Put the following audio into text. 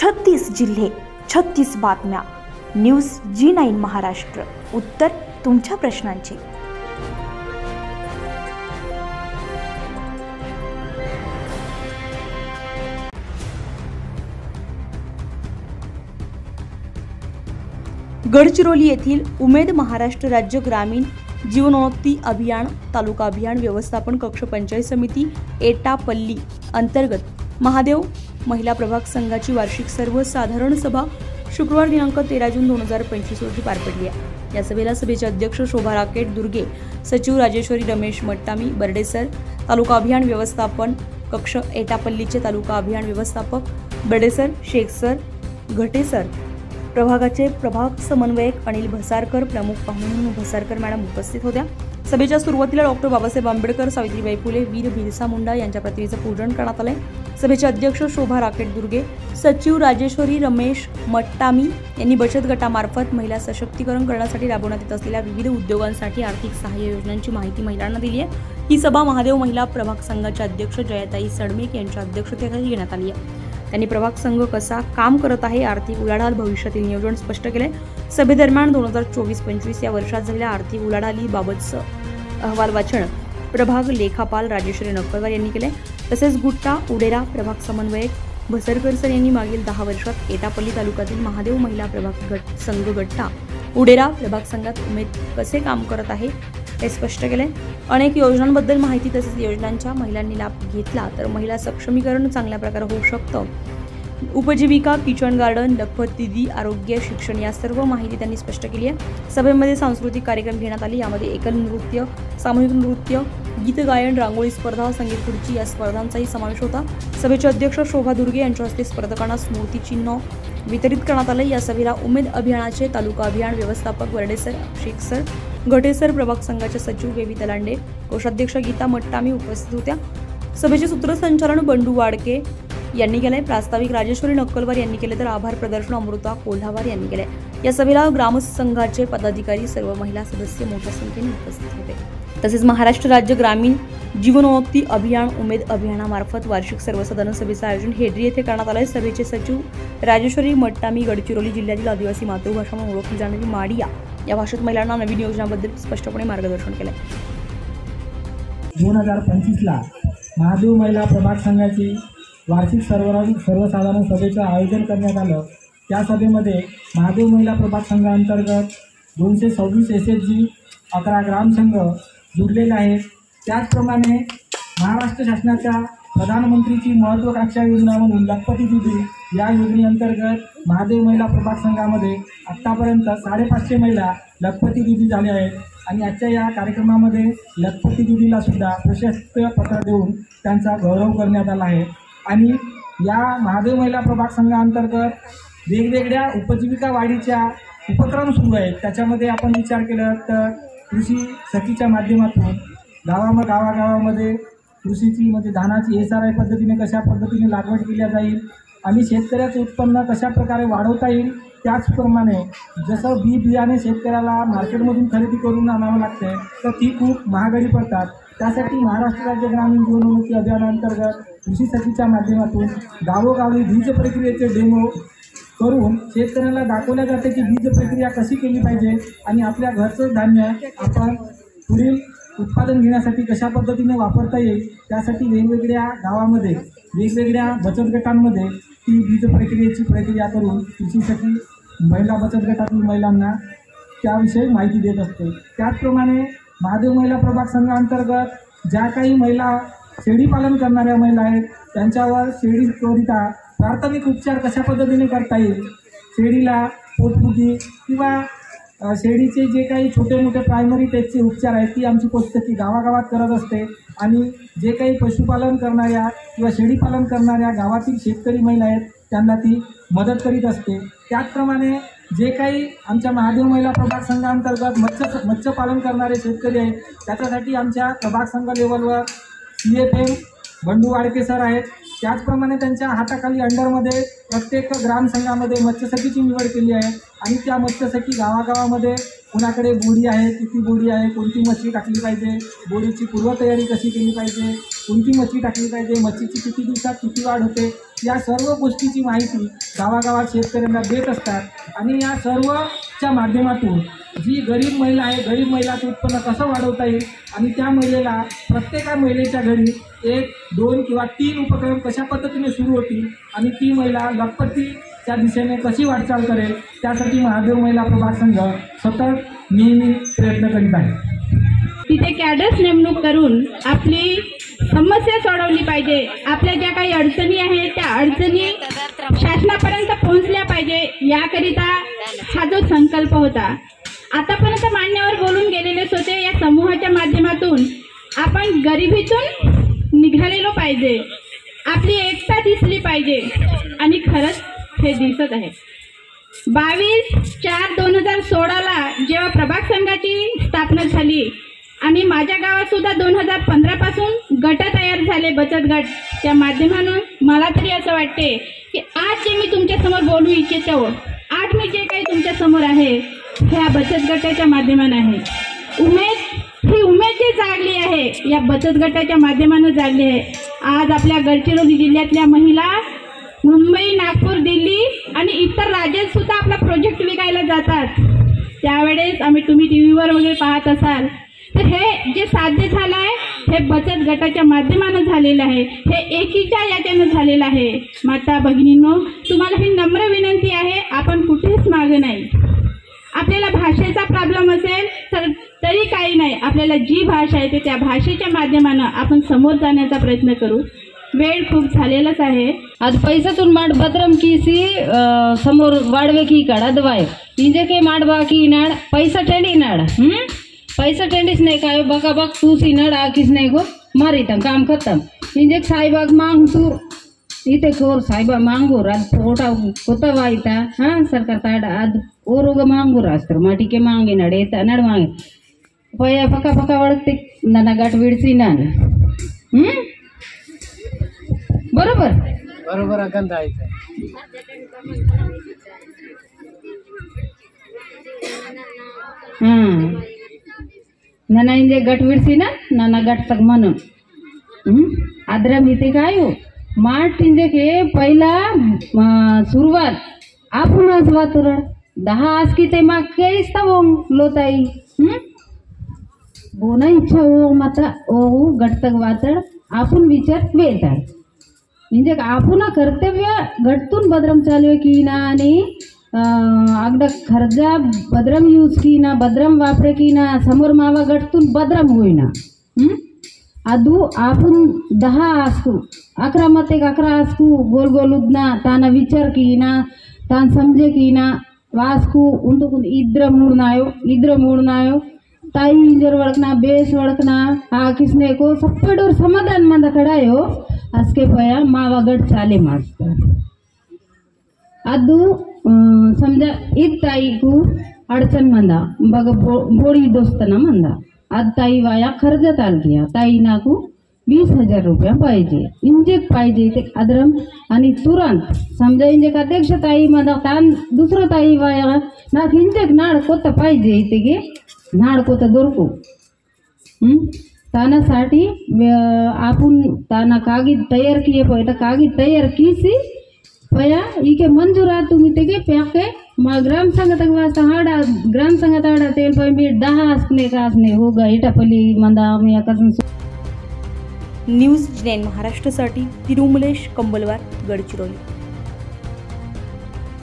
36 जिल्हे 36 बातम्या. News G9 Maharashtra. उत्तर तुमच्या प्रश्नांची. गडचिरोली येथील उमेद महाराष्ट्र राज्य ग्रामीण जीवनोन्नती अभियान तालुका अभियान व्यवस्थापन कक्ष पंचायत समिती एटापल्ली अंतर्गत महादेव महिला प्रभाग संघाची वार्षिक सर्वसाधारण सभा शुक्रवार दिनांक 13 जून 2025 रोजी पार पडली आहे. या सभेला सभेचे अध्यक्ष शोभा राकेट दुर्गे, सचिव राजेश्वरी रमेश मट्टामी बर्डेसर, तालुका अभियान व्यवस्थापन कक्ष एटापल्लीचे तालुका अभियान व्यवस्थापक बर्डेसर, शेखसर, घटेसर, प्रभागाचे प्रभाग समन्वयक अनिल भसारकर, प्रमुख पाहुणे म्हणून भसारकर मॅडम उपस्थित होत्या. सभेच्या सुरुवातीला डॉक्टर बाबासाहेब आंबेडकर, सावित्रीबाई फुले, वीर बिरसा मुंडा यांच्या प्रतिमेचं पूजन करण्यात आले. सभेचे अध्यक्ष शोभा राकेट दुर्गे, सचिव राजेश्वरी रमेश मट्टामी यांनी बचत गटामार्फत महिला सशक्तीकरण करण्यासाठी राबवण्यात येत असलेल्या विविध उद्योगांसाठी आर्थिक सहाय्य योजनांची माहिती महिलांना दिली आहे. ही सभा महादेव महिला प्रभाग संघाच्या अध्यक्ष जयाताई सडमेक यांच्या अध्यक्षतेखाली घेण्यात आली आहे. त्यांनी प्रभाग संघ कसा काम करत आहे, आर्थिक उलाढाल, भविष्यातील नियोजन स्पष्ट केले. सभेदरम्यान 2024-25 या वर्षात झालेल्या आर्थिक उलाढालीबाबतचं अहवाल वाचन प्रभाग लेखापाल राजेश्वरी नक्कलवार यांनी केले. तसेच गुट्टा उडेरा प्रभाग समन्वयक भसरकर सर यांनी मागील 10 वर्षात एटापल्ली तालुक्यातील महादेव महिला प्रभाग संघ गट्टा उडेरा प्रभाग संघात उमेद कसे काम करत आहे हे स्पष्ट केले. अनेक योजनांबद्दल माहिती तसेच योजनांचा महिलांनी लाभ घेतला तर महिला सक्षमीकरण चांगल्या प्रकारे होऊ शकतं. उपजीविका, किचन गार्डन, लखपत दिदी, आरोग्य, शिक्षण या सर्व माहिती त्यांनी स्पष्ट केली आहे. सभेमध्ये सांस्कृतिक कार्यक्रम घेण्यात आले. यामध्ये एकल नृत्य, सामूहिक नृत्य, गीत गायन, रांगोळी स्पर्धा, संगीत खुर्ची या स्पर्धांचाही समावेश होता. सभेचे अध्यक्ष शोभा दुर्गे यांच्या हस्ते स्पर्धकांना स्मृतिचिन्ह वितरित करण्यात आले. या सभेला उमेद अभियानाचे तालुका अभियान व्यवस्थापक वर्डेसर, शेखसर, घटेसर, प्रभाग संघाचे सचिव बेबी तलांडे, कोषाध्यक्ष गीता मट्टामी उपस्थित होत्या. सभेचे सूत्रसंचालन बंडू वाडके यांनी केले. प्रास्ताविक राजेश्वरी नक्कलवार यांनी केले तर आभार प्रदर्शन अमृता कोल्हावार यांनी केले. या सभेला ग्रामसंघाचे पदाधिकारी, सर्व महिला सदस्य मोठ्या संख्येने उपस्थित होते. तसेच महाराष्ट्र राज्य ग्रामीण जीवनोन्नती अभियान उमेद अभियानामार्फत वार्षिक सर्वसाधारण सभेचं आयोजन हेड्री येथे करण्यात आले. सभेचे सचिव राजेश्वरी मट्टामी गडचिरोली जिल्ह्यातील आदिवासी मातृभाषा म्हणून ओळखली जाणारी माडिया या भाषेत महिलांना नवीन योजनांबद्दल स्पष्टपणे मार्गदर्शन केले. 2025ला महादेव महिला प्रभाग संघाची वार्षिक सर्वसाधारण सभेचं आयोजन करण्यात आलं. त्या सभेमध्ये महादेव महिला प्रभाग संघाअंतर्गत 226 SHG, 11 ग्रामसंघ जुडलेले आहेत. त्याचप्रमाणे महाराष्ट्र शासनाच्या प्रधानमंत्रीची महत्त्वाकांक्षा योजना म्हणून लखपती दिदी या योजनेअंतर्गत महादेव महिला प्रभाग संघामध्ये आत्तापर्यंत 550 महिला लखपती दिदी झाल्या आहेत. आणि आजच्या या कार्यक्रमामध्ये लखपती दिदीला सुद्धा प्रशस्ती पत्र देऊन त्यांचा गौरव करण्यात आला आहे. आणि या महादेव महिला प्रभाग संघाअंतर्गत वेगवेगळ्या उपजीविका वाढीच्या उपक्रम सुरू आहेत. त्याच्यामध्ये आपण विचार केला तर कृषी सखीच्या माध्यमातून गावागावामध्ये कृषीची म्हणजे धानाची SRI पद्धतीने कशा पद्धतीने लागवड केल्या जाईल आणि शेतकऱ्याचे उत्पन्न कशा प्रकारे वाढवता येईल. त्याचप्रमाणे जसं बियाणे शेतकऱ्याला मार्केटमधून खरेदी करून आणावं लागते तर ती खूप महागडी पडतात. त्यासाठी महाराष्ट्र राज्य ग्रामीण जीवनोन्नती अभियानाअंतर्गत कृषी सखीच्या माध्यमातून गावोगावी बीज प्रक्रियेचे डेमो करून शेतकऱ्याला दाखवल्या जाते की बीज प्रक्रिया कशी केली पाहिजे आणि आपल्या घरचं धान्य आपण पुढील उत्पादन घेण्यासाठी कशा पद्धतीने वापरता येईल. त्यासाठी वेगवेगळ्या गावामध्ये वेगवेगळ्या बचत गटांमध्ये ती बीज प्रक्रियेची प्रक्रिया करून कृषी सखी महिला बचत गटातील महिलांना त्याविषयी माहिती देत असते. त्याचप्रमाणे महादेव महिला प्रभाग संघाअंतर्गत ज्या काही महिला शेळीपालन करणाऱ्या महिला आहेत त्यांच्यावर शेळीकरिता प्राथमिक उपचार कशा पद्धतीने करता येईल, शेळीला पोटफुगी किंवा शेळीचे जे काही छोटे मोठे प्रायमरी टाईपचे उपचार आहेत ती आमची पुस्तकी गावागावात करत असते. आणि जे काही पशुपालन करणाऱ्या किंवा शेळीपालन करणाऱ्या गावातील शेतकरी महिला आहेत त्यांना ती मदत करीत असते. त्याचप्रमाणे जे काही आमच्या महादेव महिला प्रभाग संघाअंतर्गत मत्स्यपालन करणारे शेतकरी आहेत त्याच्यासाठी आमच्या प्रभाग संघ लेवलवर CFM बंडू वाडके सर आहेत. त्याचप्रमाणे त्यांच्या हाताखाली अंडरमध्ये प्रत्येक ग्रामसंघामध्ये मत्स्यसखीची निवड केली आहे आणि त्या मत्स्यसखी गावागावामध्ये कुणाकडे बोरी आहे, किती बोरी आहे, कोणती मच्छी टाकली पाहिजे, बोरीची पूर्वतयारी कशी केली पाहिजे, कोणती मच्छी टाकली पाहिजे, मच्छीची किती दिवसात किती वाढ होते, या सर्व गोष्टीची माहिती गावागावात शेतकऱ्यांना देत असतात। आणि या सर्वच्या माध्यमातून जी गरीब महिला आहे, गरीब महिलाचं उत्पन्न कसं वाढवता येईल आणि त्या महिलेला प्रत्येक महिलेच्या घरी 1, 2 किंवा 3 उपक्रम कशा पद्धतीने सुरू होतील आणि ती महिला लखपतीच्या दिशेने कशी वाटचाल करेल, त्यासाठी महादेव महिला प्रभाग संघ सतत नेहमी प्रयत्न करीत आहे। तिथे कॅडर्स नेमणूक करून आपली समस्या सोडवली पाहिजे। आपल्या ज्या काही अडचणी आहेत त्या अडचणी शासनापर्यंत पोहोचल्या पाहिजे, याकरिता हा जो संकल्प होता। आतापर्यंत मान्यवर बोलून गेलेलेच होते। या समूहाच्या माध्यमातून आपण गरिबीतून निघालेलो पाहिजे, आपली एकता दिसली पाहिजे आणि खरंच हे दिसत आहे। 22/4/2016 जेव्हा प्रभाग संघाची स्थापना झाली आणि माझ्या गावात सुद्धा 2015 पासून गट तयार झाले, बचत गट। त्या माध्यमातून मला तरी असं वाटते की आज जे मी तुमच्या समोर बोलू इच्छितो, आज मी जे काही तुमच्या समोर आहे ह्या बचत गटाच्या माध्यमाने आहे। ही उमेद जी जागली आहे या बचत गटाच्या माध्यमाने जागली आहे। आज आपल्या गडचिरोली जिल्ह्यातल्या महिला मुंबई, नागपूर, दिल्ली आणि इतर राज्यात सुद्धा आपला प्रोजेक्ट विकायला जातात। त्यावेळेस तुम्ही टीव्हीवर वगैरे पाहत असाल तर हे जे साध्य झालं आहे हे बचत गटाच्या माध्यमाने झालेलं आहे, हे एकीच्या याच्यानं झालेलं आहे। माता भगिनींनो, तुम्हाला ही नम्र विनंती आहे, आपण कुठेच मागे नाही। आपल्याला भाषेचा प्रॉब्लेम असेल तर तरी काही नाही, आपल्याला जी भाषा येते त्या भाषेच्या माध्यमानं आपण समोर जाण्याचा प्रयत्न करू। वेळ खूप झालेलाच आहे। आज पैसातून माड बदरम कीसी समोर वाढवे की काढा दवाय इंजे के माडवा की नाड पैसा टेंडी नाड पैसा टेंडीच नाही काय बघा बघ तू सी नाड आकीस नाही गो मारी तम काम खत्म इंजे साईबाग मांग तू इथे खोर साईबा मांगो राज पोटा कोता वाईता हाँ सरकार ताड आज ओरोग मांगो रास्तर माटी के मांगे नडे नड मांगे पया पका पका वळते नना गाठ विडसी नान बरोबर बरोबर अगंत आहे। नना इंजे गट विडसी ना नना गट तक मन आद्र मिते काय हो माट इंजे के पहिला सुरुवात आपणच वातुर 10 आज की ते माग के इस्तावो लोताई बोना इच्छा हो माता ओ गट तक वातड आपण विचार वेताड इंजे आपण कर्तव्य गटतून बदरम चालवे की ना आणि अगदा खर्जा बदरम यूज की ना बदरम वापरे की ना समोर मावा गटतून बदरम होईना आदू आपण 10 आसकू 11 मत 11 आसकू गोल गोल उदना ताना विचार की ना तान समझे की ना वासकू उंटू इद्र मूडनायो ताई इंजर वड़कना बेस वड़कना आ किसने को सप्पडोर समाधान मंद कड़ायो असके पया मावा गट चाले मास्टर अदू समझा ईद ताई को अड़चन मंदा बग बोड़ी दोस्तना मंदा आज ताई वाया खर्च आल गया ताई नाकू 20,000 रुपया पाहिजे इंजेक पाहिजे ते अद्रम आणि तुरंत समजा इंजेक अध्यक्ष ताई मंदा तान दुसरं ताई वाया नाक इंजेक नाड कोत पाहिजे इथे गे नाड कोत दोरको तानासाठी आपण ताना कागद तयार किए पय कागद तयार कीसी पया इके मंजूरा तुम्ही ते प्याके मा ग्राम संघात वास्ता हाडा ग्राम संघात हाडा तेल पय मी 10 असने का असने होगा इटापल्ली मंदा मी अकसन। न्यूज 9 महाराष्ट्रासाठी तिरुमलेश कंबलवार, गडचिरोली।